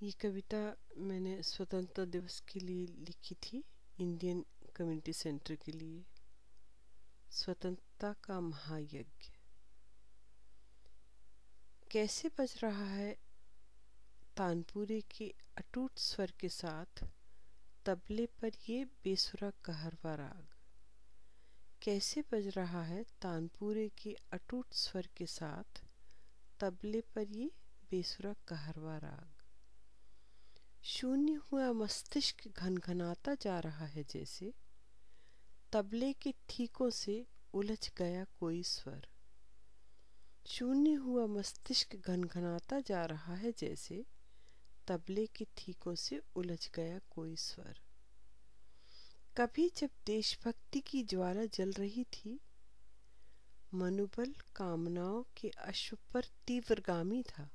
ये कविता मैंने स्वतंत्रता दिवस के लिए लिखी थी, इंडियन कम्युनिटी सेंटर के लिए। स्वतंत्रता का महायज्ञ। कैसे बज रहा है तानपुरे के अटूट स्वर के साथ तबले पर ये बेसुरा कहरवा राग। कैसे बज रहा है तानपुरे के अटूट स्वर के साथ तबले पर ये बेसुरा कहरवा राग। शून्य हुआ मस्तिष्क घनघनाता जा रहा है, जैसे तबले के ठीकों से उलझ गया कोई स्वर। शून्य हुआ मस्तिष्क घनघनाता जा रहा है, जैसे तबले के ठीकों से उलझ गया कोई स्वर। कभी जब देशभक्ति की ज्वाला जल रही थी, मनोबल कामनाओं के अश्व पर तीव्रगामी था।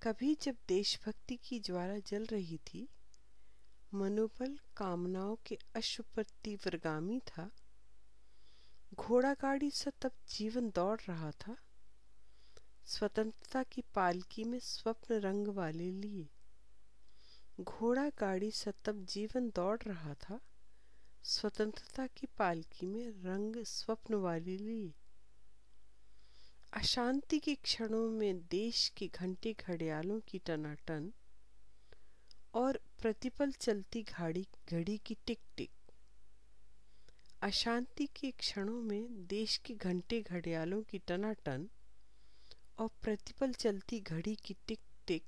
कभी जब देशभक्ति की ज्वाला जल रही थी, मनोबल कामनाओं के अश्व पर तीव्रगामी था। घोड़ा गाड़ी सा तब जीवन दौड़ रहा था, स्वतंत्रता की पालकी में स्वप्न रंग वाले लिए। घोड़ा गाड़ी सा तब जीवन दौड़ रहा था, स्वतंत्रता की पालकी में रंग स्वप्न वाले लिए। अशांति के क्षणों में देश के घंटे घड़ियालों की टनाटन और प्रतिपल चलती घड़ी की टिक टिक। अशांति के क्षणों में देश के घंटे घड़ियालों की टनाटन और प्रतिपल चलती घड़ी की टिक टिक।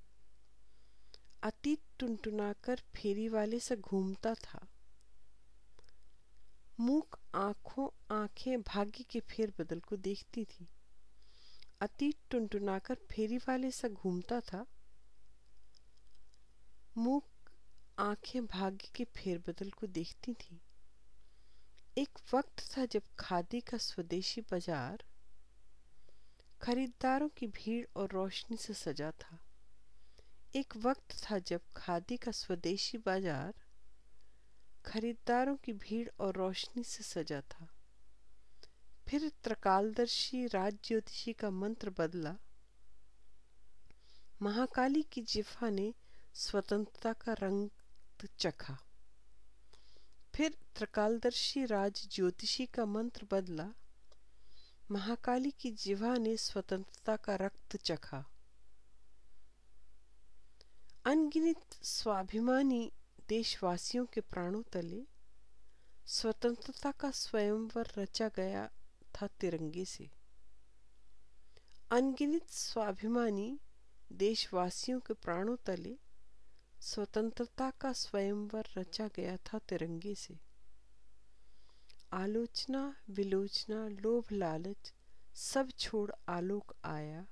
अतीत टुनटुनाकर फेरी वाले सा घूमता था। मूक आंखें भाग्य के फेरबदल को देखती थी। अतीत टुनटुनाकर फेरी वाले सा घूमता था। मूक आंखें भाग्य के फेरबदल को देखती थी। एक वक्त था जब खादी का स्वदेशी बाजार खरीदारों की भीड़ और रोशनी से सजा था। एक वक्त था जब खादी का स्वदेशी बाजार खरीदारों की भीड़ और रोशनी से सजा था। फिर त्रिकालदर्शी राज ज्योतिषी का मंत्र बदला। महाकाली की जिह्वा ने स्वतंत्रता का रंग चखा। फिर त्रिकालदर्शी राज ज्योतिषी का मंत्र बदला। महाकाली की जिह्वा ने स्वतंत्रता का रक्त चखा। अनगिनत स्वाभिमानी देशवासियों के प्राणों तले स्वतंत्रता का स्वयंवर रचा गया था तिरंगे से। अनगिनत स्वाभिमानी देशवासियों के प्राणों तले स्वतंत्रता का स्वयंवर रचा गया था तिरंगे से। आलोचना विलोचना लोभ लालच सब छोड़ आलोक आया।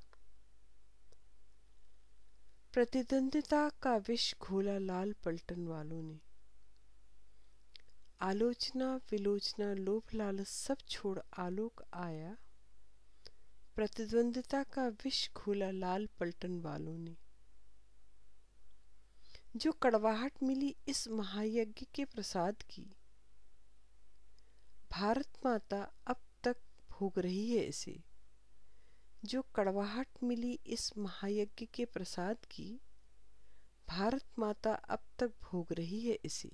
प्रतिद्वंदिता का विष घोला लाल पलटन वालों ने। आलोचना विलोचना लोभ लालच सब छोड़ आलोक आया। प्रतिद्वंदिता का विष घोला लाल पलटन वालों ने। जो कड़वाहट मिली इस महायज्ञ के प्रसाद की, भारत माता अब तक भोग रही है इसे। जो कड़वाहट मिली इस महायज्ञ के प्रसाद की, भारत माता अब तक भोग रही है इसे।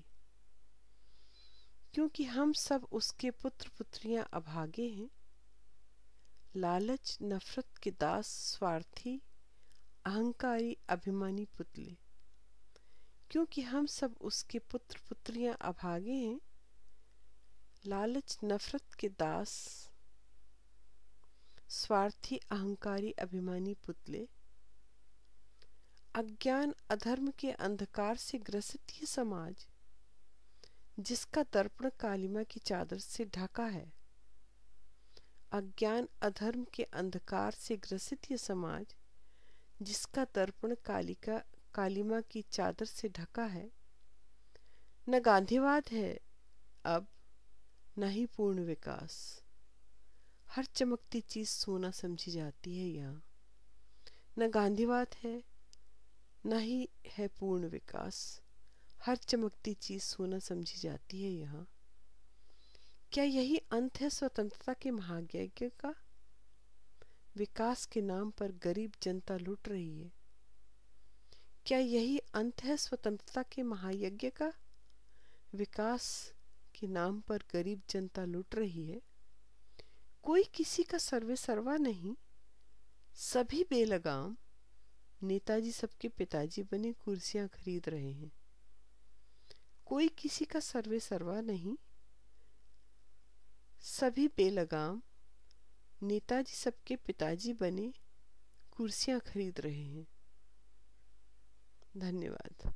क्योंकि हम सब उसके पुत्र पुत्रियां अभागे हैं। लालच नफरत के दास स्वार्थी अहंकारी अभिमानी पुतले। क्योंकि हम सब उसके पुत्र पुत्रियां अभागे हैं। लालच नफरत के दास स्वार्थी अहंकारी अभिमानी पुतले। अज्ञान अधर्म के अंधकार से ग्रसित ये समाज, जिसका दर्पण कालिमा की चादर से ढका है। अज्ञान अधर्म के अंधकार से ग्रसित ये समाज, जिसका दर्पण कालिमा की चादर से ढका है। न गांधीवाद है अब, न ही पूर्ण विकास। हर चमकती चीज सोना समझी जाती है यहाँ। न गांधीवाद है, न ही है पूर्ण विकास। हर चमकती चीज सोना समझी जाती है यहाँ। क्या यही अंत है स्वतंत्रता के महायज्ञ का? विकास के नाम पर गरीब जनता लुट रही है। क्या यही अंत है स्वतंत्रता के महायज्ञ का? विकास के नाम पर गरीब जनता लूट रही है। कोई किसी का सर्वे सर्वा नहीं, सभी बेलगाम। नेताजी सबके पिताजी बने, कुर्सियां खरीद रहे हैं। कोई किसी का सर्वे सर्वा नहीं, सभी बेलगाम। नेताजी सबके पिताजी बने, कुर्सियां खरीद रहे हैं। धन्यवाद।